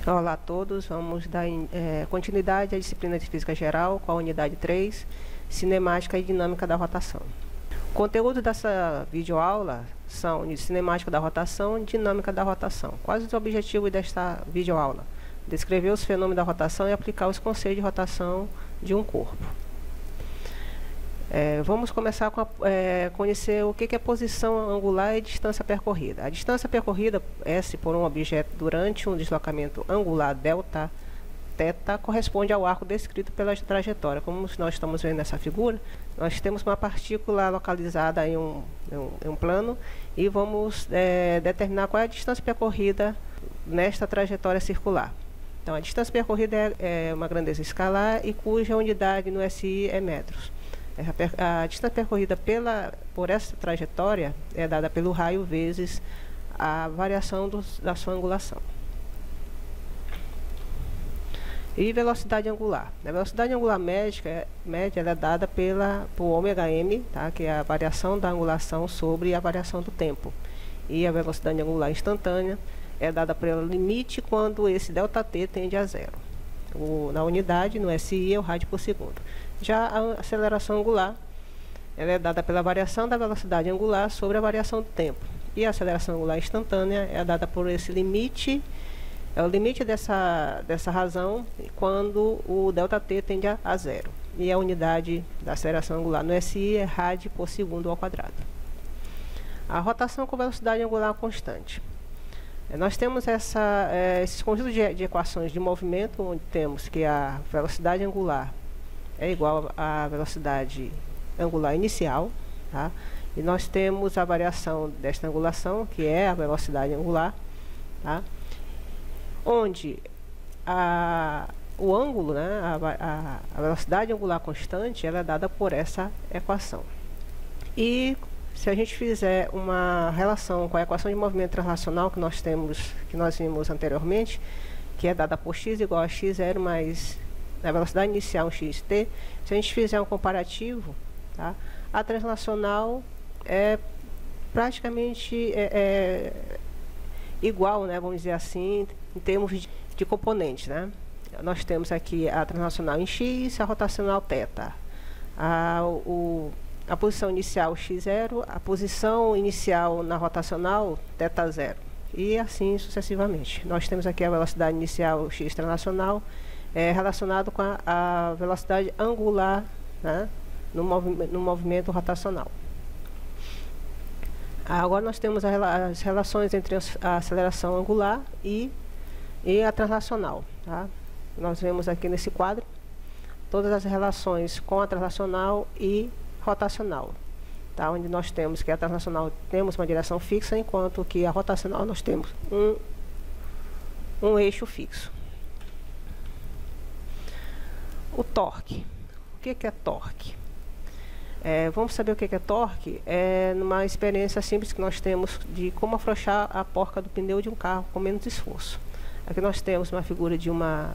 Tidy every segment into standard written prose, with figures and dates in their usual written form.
Olá a todos, vamos dar continuidade à disciplina de Física Geral com a unidade 3, Cinemática e Dinâmica da Rotação. O conteúdo dessa videoaula são cinemática da rotação e dinâmica da rotação. Quais os objetivos desta videoaula? Descrever os fenômenos da rotação e aplicar os conceitos de rotação de um corpo. Vamos começar com conhecer o que é posição angular e distância percorrida. A distância percorrida, S, por um objeto durante um deslocamento angular delta, θ, corresponde ao arco descrito pela trajetória. Como nós estamos vendo nessa figura, nós temos uma partícula localizada em um plano e vamos determinar qual é a distância percorrida nesta trajetória circular. Então, a distância percorrida é uma grandeza escalar e cuja unidade no SI é metros. A distância percorrida por essa trajetória é dada pelo raio vezes a variação da sua angulação. E velocidade angular. A velocidade angular média ela é dada por ômega-m, tá? Que é a variação da angulação sobre a variação do tempo. E a velocidade angular instantânea é dada pelo limite quando esse ΔT tende a zero. Na unidade, no SI, é o rádio por segundo. Já a aceleração angular, ela é dada pela variação da velocidade angular sobre a variação do tempo. E a aceleração angular instantânea é dada por esse limite, é o limite dessa razão quando o ΔT tende a zero. E a unidade da aceleração angular no SI é rádio por segundo ao quadrado. A rotação com velocidade angular constante. Nós temos esses conjuntos de equações de movimento, onde temos que a velocidade angular é igual à velocidade angular inicial, tá? E nós temos a variação desta angulação, que é a velocidade angular, tá? Onde o ângulo, né, a velocidade angular constante, ela é dada por essa equação. E se a gente fizer uma relação com a equação de movimento translacional que nós vimos anteriormente, que é dada por x igual a x0 mais a velocidade inicial xt, se a gente fizer um comparativo, tá, a translacional é praticamente igual, né, vamos dizer assim, em termos de componentes, né? Nós temos aqui a translacional em x, a rotacional θ. A posição inicial x0, a posição inicial na rotacional θ0 e assim sucessivamente. Nós temos aqui a velocidade inicial x translacional relacionado com a velocidade angular, né, no movimento rotacional. Agora nós temos as relações entre a aceleração angular e a translacional, tá? Nós vemos aqui nesse quadro todas as relações com a translacional e rotacional, tá? Onde nós temos que a translacional temos uma direção fixa, enquanto que a rotacional nós temos um eixo fixo. O torque. O que é torque? Vamos saber o que é torque numa experiência simples que nós temos de como afrouxar a porca do pneu de um carro com menos esforço. Aqui nós temos uma figura de uma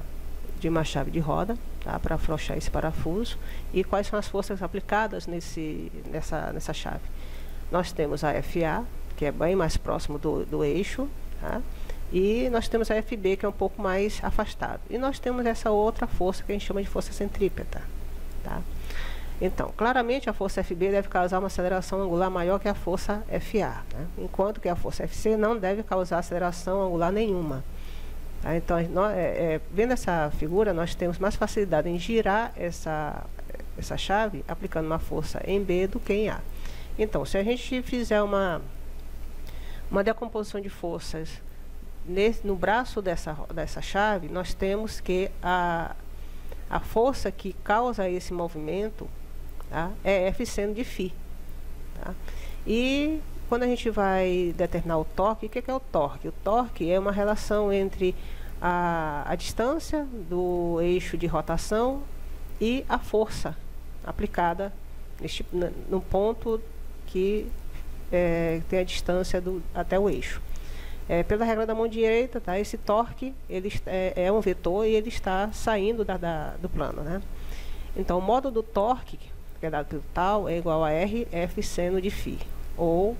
chave de roda, tá, para afrouxar esse parafuso. E quais são as forças aplicadas nessa chave? Nós temos a FA, que é bem mais próximo do eixo, tá? E nós temos a FB, que é um pouco mais afastado. E nós temos essa outra força que a gente chama de força centrípeta, tá? Então, claramente a força FB deve causar uma aceleração angular maior que a força FA, né? Enquanto que a força FC não deve causar aceleração angular nenhuma. Tá? Então, vendo essa figura, nós temos mais facilidade em girar essa chave aplicando uma força em B do que em A. Então, se a gente fizer uma decomposição de forças no braço dessa chave, nós temos que a força que causa esse movimento, tá, é F seno de φ. Tá? E quando a gente vai determinar o torque, o que é o torque? O torque é uma relação entre a distância do eixo de rotação e a força aplicada no ponto que tem a distância até o eixo. Pela regra da mão direita, tá, esse torque ele é um vetor e ele está saindo do plano, né? Então, o módulo do torque, que é dado pelo tal, é igual a R F seno de φ, ou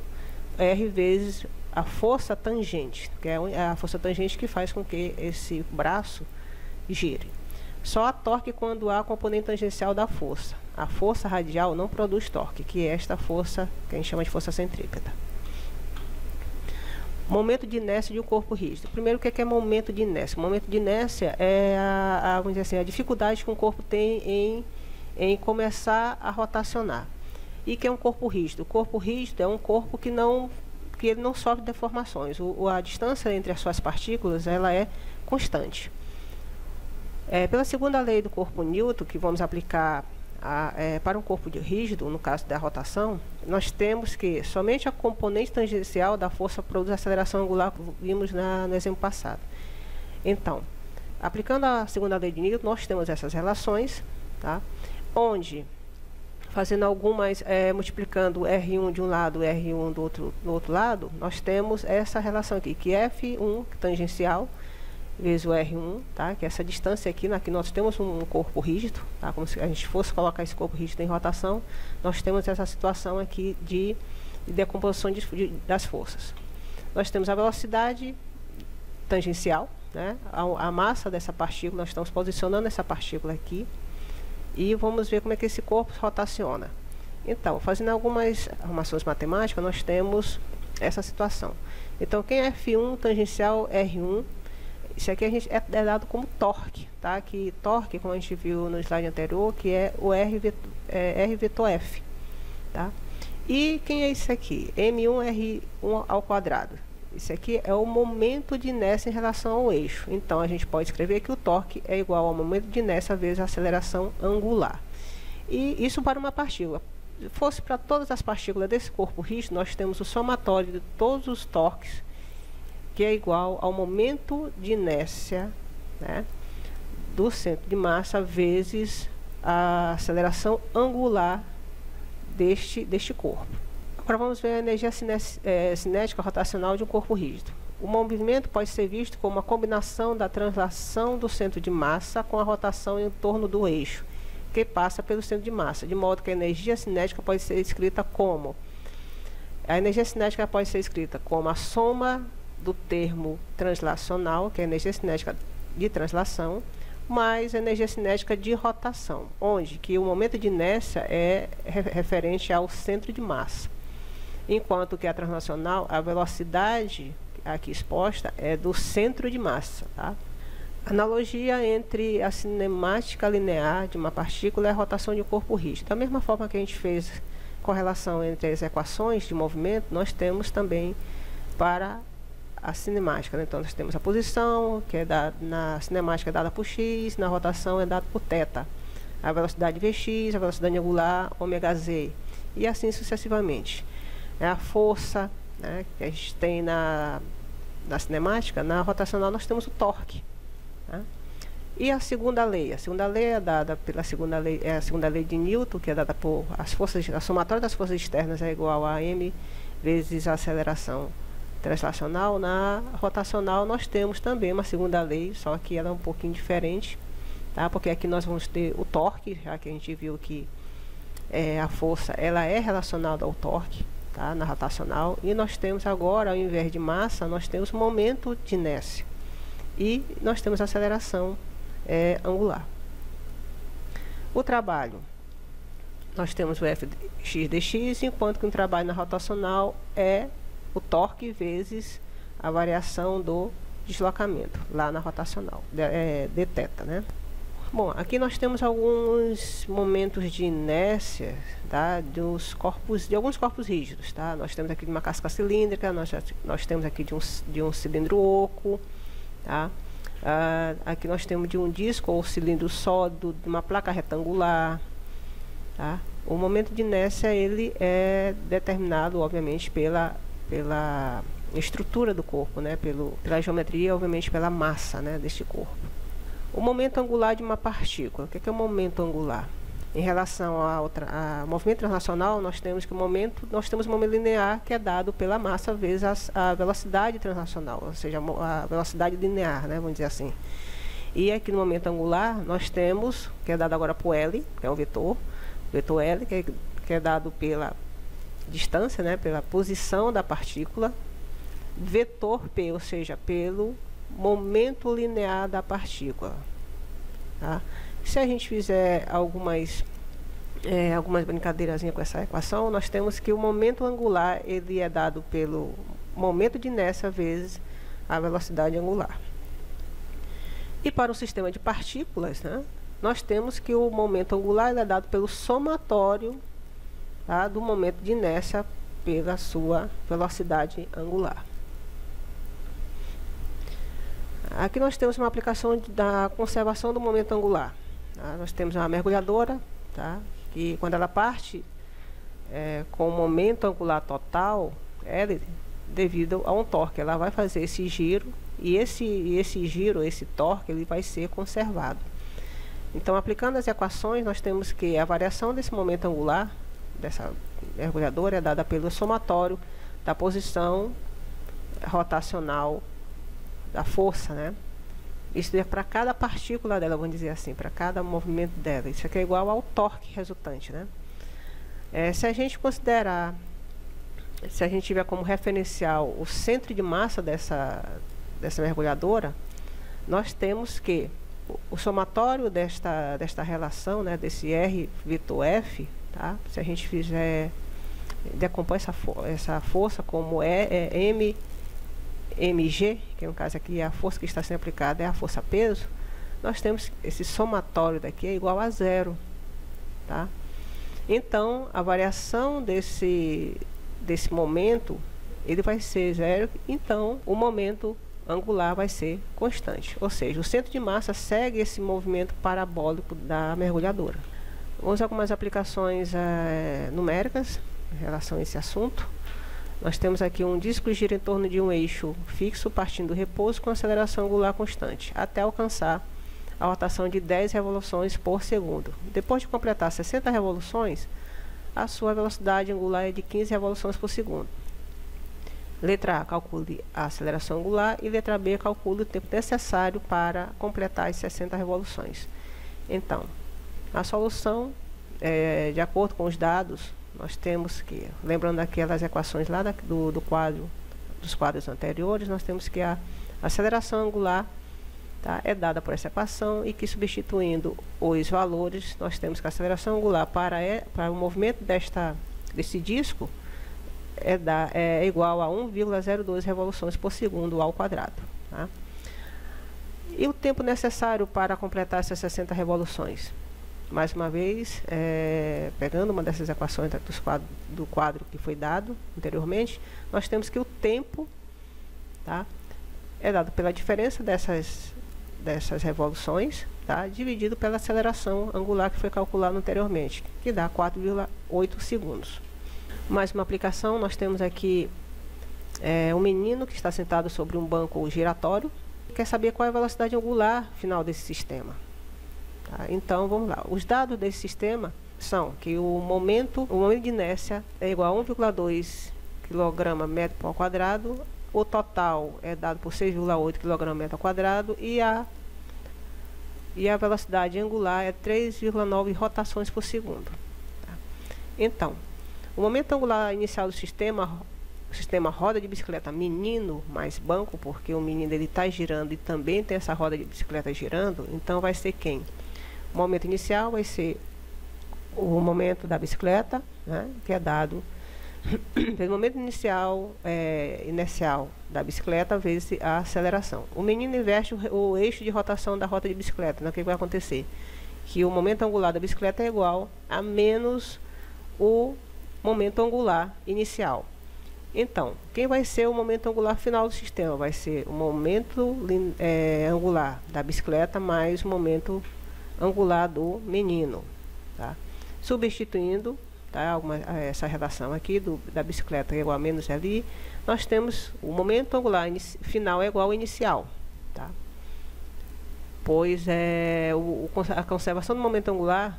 R vezes a força tangente, que é a força tangente que faz com que esse braço gire. Só há torque quando há componente tangencial da força. A força radial não produz torque, que é esta força que a gente chama de força centrípeta. Momento de inércia de um corpo rígido. Primeiro, o que é momento de inércia? O momento de inércia é vamos dizer assim, a dificuldade que um corpo tem em começar a rotacionar. E que é um corpo rígido? O corpo rígido é um corpo que ele não sofre deformações. A distância entre as suas partículas ela é constante. Pela segunda lei do corpo Newton, que vamos aplicar para um corpo rígido, no caso da rotação, nós temos que somente a componente tangencial da força produz a aceleração angular que vimos no exemplo passado. Então, aplicando a segunda lei de Newton, nós temos essas relações, tá? Onde, fazendo algumas, multiplicando R1 de um lado e R1 do outro lado, nós temos essa relação aqui, que F1 tangencial vezes o R1, tá? Que é essa distância aqui, aqui nós temos um corpo rígido, tá? Como se a gente fosse colocar esse corpo rígido em rotação, nós temos essa situação aqui de decomposição das forças. Nós temos a velocidade tangencial, né? A massa dessa partícula, nós estamos posicionando essa partícula aqui, e vamos ver como é que esse corpo rotaciona. Então, fazendo algumas arrumações matemáticas, nós temos essa situação. Então, quem é F1 tangencial R1, isso aqui é dado como torque, tá? Que torque, como a gente viu no slide anterior, que é o R vetor F, tá? E quem é isso aqui? M1R1 ao quadrado. Isso aqui é o momento de inércia em relação ao eixo. Então, a gente pode escrever que o torque é igual ao momento de inércia vezes a aceleração angular. E isso para uma partícula. Se fosse para todas as partículas desse corpo rígido, nós temos o somatório de todos os torques, que é igual ao momento de inércia, né, do centro de massa vezes a aceleração angular deste corpo. Agora vamos ver a energia cinética rotacional de um corpo rígido. O movimento pode ser visto como uma combinação da translação do centro de massa com a rotação em torno do eixo, que passa pelo centro de massa, de modo que a energia cinética pode ser escrita como a soma do termo translacional, que é a energia cinética de translação, mais a energia cinética de rotação, onde que o momento de inércia é referente ao centro de massa, enquanto que a translacional, a velocidade aqui exposta é do centro de massa, tá? Analogia entre a cinemática linear de uma partícula e a rotação de um corpo rígido. Da mesma forma que a gente fez correlação entre as equações de movimento, nós temos também para a cinemática, né? Então, nós temos a posição, que é na cinemática é dada por x, na rotação é dada por θ. A velocidade Vx, a velocidade angular, ômega-z, e assim sucessivamente. A força, né, que a gente tem na cinemática, na rotacional nós temos o torque. Tá? E a segunda lei? A segunda lei é dada pela segunda lei de Newton, que é dada por a somatória das forças externas é igual a m vezes a aceleração translacional. Na rotacional nós temos também uma segunda lei, só que ela é um pouquinho diferente, tá? Porque aqui nós vamos ter o torque, já que a gente viu que a força ela é relacionada ao torque, tá? Na rotacional, e nós temos agora, ao invés de massa, nós temos momento de inércia e nós temos aceleração angular. O trabalho, nós temos o Fx dx, enquanto que o trabalho na rotacional é o torque vezes a variação do deslocamento, lá na rotacional, dθ, né? Bom, aqui nós temos alguns momentos de inércia, tá? De alguns corpos rígidos, tá? Nós temos aqui de uma casca cilíndrica, nós temos aqui de um cilindro oco, tá? Aqui nós temos de um disco ou cilindro sólido, de uma placa retangular, tá? O momento de inércia ele é determinado, obviamente, pela estrutura do corpo, né? Pela geometria, obviamente, pela massa, né, deste corpo. O momento angular de uma partícula. O que é o momento angular? Em relação ao movimento translacional, nós temos o momento linear, que é dado pela massa vezes a velocidade translacional, ou seja, a velocidade linear, né, vamos dizer assim. E aqui no momento angular, nós temos, que é dado agora por L, que é o vetor L, que é dado pela distância, né, pela posição da partícula, vetor P, ou seja, pelo momento linear da partícula. Tá? Se a gente fizer algumas brincadeiras com essa equação, nós temos que o momento angular ele é dado pelo momento de inércia vezes a velocidade angular. E para o sistema de partículas, né, nós temos que o momento angular ele é dado pelo somatório, tá, do momento de inércia pela sua velocidade angular. Aqui nós temos uma aplicação da conservação do momento angular. Tá? Nós temos uma mergulhadora, tá? Que quando ela parte com o momento angular total, devido a um torque, ela vai fazer esse giro e esse torque ele vai ser conservado. Então, aplicando as equações, nós temos que a variação desse momento angular dessa mergulhadora é dada pelo somatório da posição rotacional da força, né? Isso é para cada partícula dela, vamos dizer assim, para cada movimento dela. Isso aqui é igual ao torque resultante, né? Se a gente considerar, se a gente tiver como referencial o centro de massa dessa mergulhadora, nós temos que o somatório desta relação, né, desse R vetor F, tá? Se a gente decompor essa força como mg, que no caso aqui é a força que está sendo aplicada, é a força peso, nós temos esse somatório daqui é igual a zero, tá? Então, a variação desse momento, ele vai ser zero, então o momento angular vai ser constante, ou seja, o centro de massa segue esse movimento parabólico da mergulhadora. Vamos a algumas aplicações numéricas em relação a esse assunto. Nós temos aqui um disco que gira em torno de um eixo fixo, partindo do repouso com aceleração angular constante, até alcançar a rotação de 10 revoluções por segundo. Depois de completar 60 revoluções, a sua velocidade angular é de 15 revoluções por segundo. Letra A, calcule a aceleração angular, e letra B, calcule o tempo necessário para completar as 60 revoluções. Então, a solução, de acordo com os dados, nós temos que, lembrando daquelas equações lá dos quadros anteriores, nós temos que a aceleração angular, tá, é dada por essa equação, e que substituindo os valores, nós temos que a aceleração angular para o movimento desse disco é igual a 1,02 revoluções por segundo ao quadrado. Tá? E o tempo necessário para completar essas 60 revoluções? Mais uma vez, pegando uma dessas equações do quadro que foi dado anteriormente, nós temos que o tempo, tá, é dado pela diferença dessas revoluções, tá, dividido pela aceleração angular que foi calculada anteriormente, que dá 4,8 segundos. Mais uma aplicação, nós temos aqui um menino que está sentado sobre um banco giratório e quer saber qual é a velocidade angular final desse sistema. Tá? Então, vamos lá. Os dados desse sistema são que o momento de inércia é igual a 1,2 kg/m², o total é dado por 6,8 kg/m² e a velocidade angular é 3,9 rotações por segundo. Tá? Então, o momento angular inicial do sistema, o sistema roda de bicicleta menino mais banco, porque o menino está girando e também tem essa roda de bicicleta girando, então vai ser quem? O momento inicial vai ser o momento da bicicleta, né, que é dado pelo momento inicial da bicicleta vezes a aceleração. O menino inverte o eixo de rotação da rota de bicicleta. Então, o que vai acontecer? Que o momento angular da bicicleta é igual a menos o momento angular inicial. Então, quem vai ser o momento angular final do sistema? Vai ser o momento angular da bicicleta mais o momento angular do menino. Tá? Substituindo, tá, essa relação aqui da bicicleta é igual a menos ali, nós temos o momento angular final é igual ao inicial. Tá? Pois a conservação do momento angular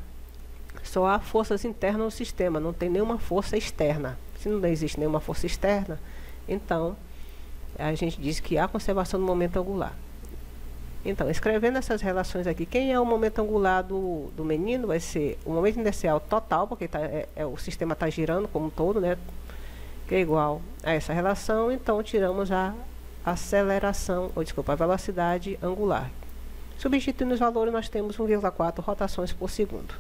só há forças internas no sistema, não tem nenhuma força externa. Se não existe nenhuma força externa, então a gente diz que há conservação do momento angular. Então, escrevendo essas relações aqui, quem é o momento angular do menino vai ser o momento inicial total, porque o sistema está girando como um todo, né? que é igual a essa relação, então tiramos a aceleração, ou desculpa, a velocidade angular. Substituindo os valores, nós temos 1,4 rotações por segundo.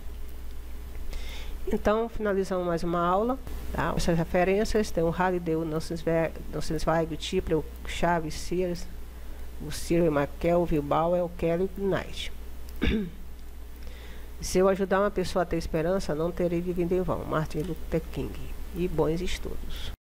Então, finalizamos mais uma aula. Tá? Essas referências tem o Halliday, o Nassenzweig, o Tipler, o Chaves, Sears, o Cyril, Mackell, o Wilbauer, o Kelly e o Knight. Se eu ajudar uma pessoa a ter esperança, não terei vivido em vão. Martin Luther King. E bons estudos.